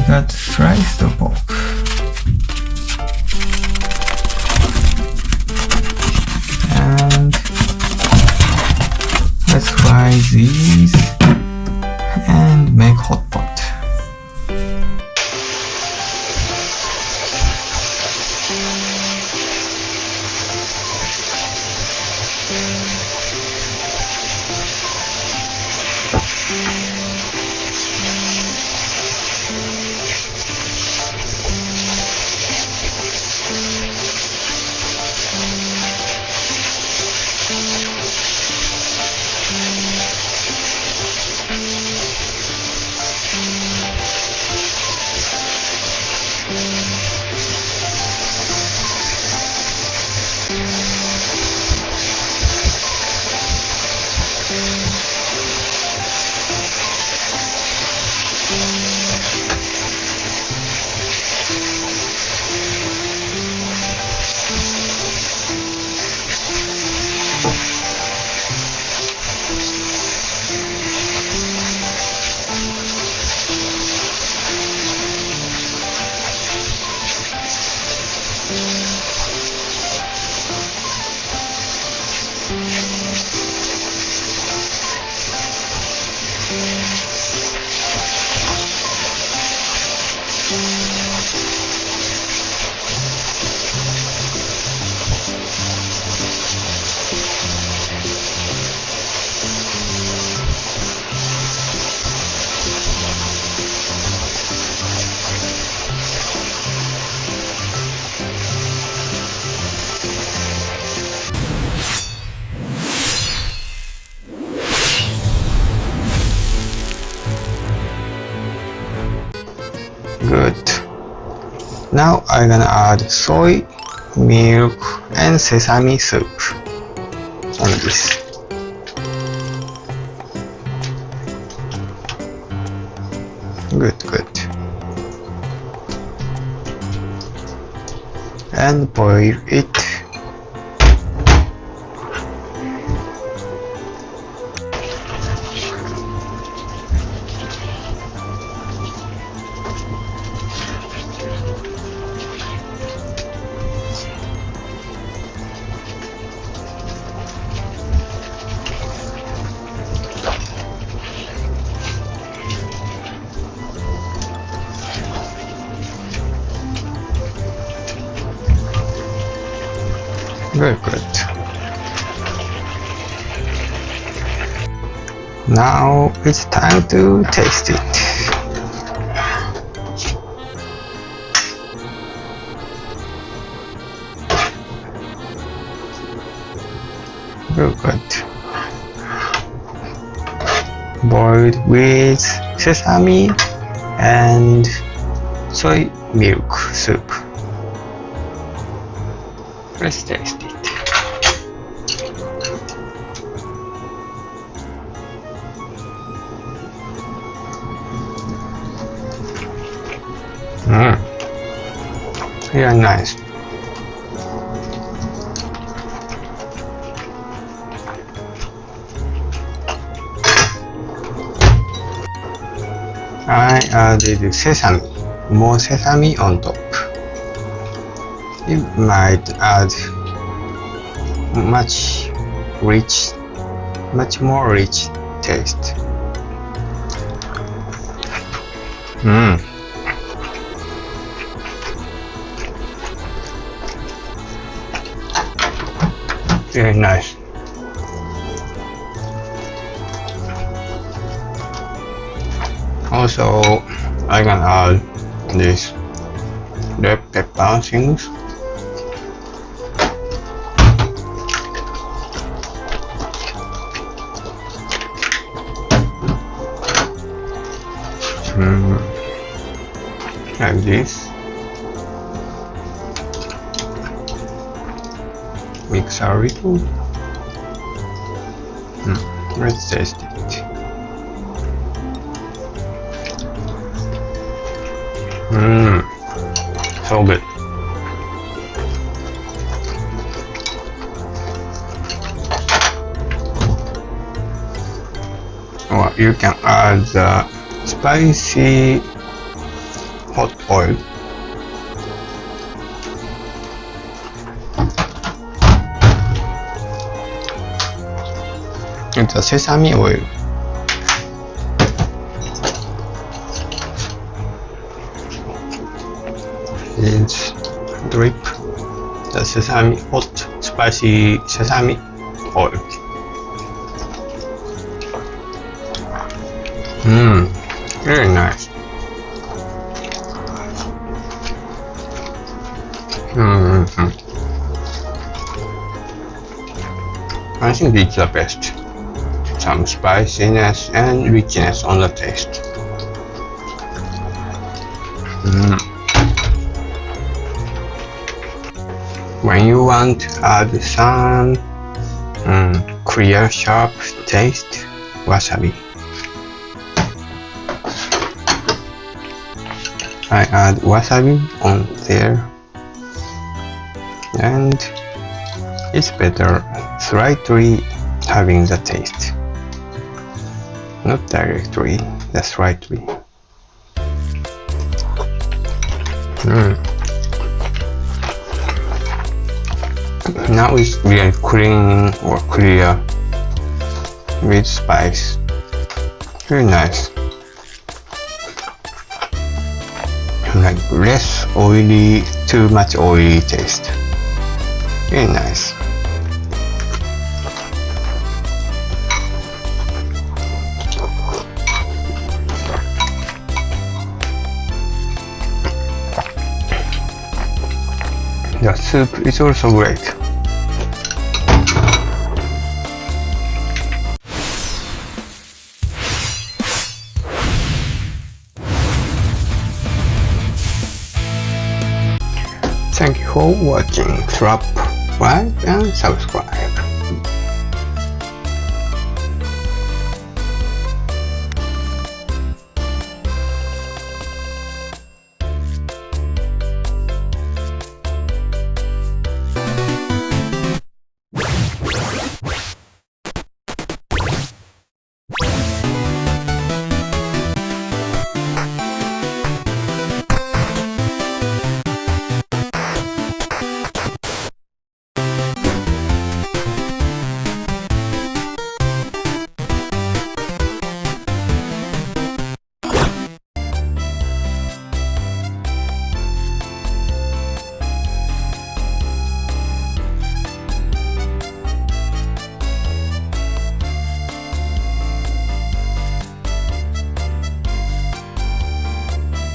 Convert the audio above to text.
got sliced pork. And let's fry these and make hot pot. Good. Now I'm gonna add soy, milk, and sesame soup on this. Good, good. And boil it. Very good. Now it's time to taste it. Very good. Boiled with sesame and soy milk soup. Let's taste it. Really nice. I added sesame, more sesame on top. It might add much more rich taste. Very nice. Also, I can add this red pepper things. Like this. Mix a little. Let's taste it. So good. Or you can add the spicy hot oil. And the sesame oil. Is drip the sesame hot spicy sesame oil. Very nice. I think it's the best. Some spiciness and richness on the taste. When you want to add some clear, sharp taste, wasabi. I add wasabi on there, and it's better slightly having the taste, not directly, just slightly. Now it's really clean or clear with spice. Very nice. Like less oily, too much oily taste. Very nice. The soup is also great. Thank you for watching. Drop, like and subscribe.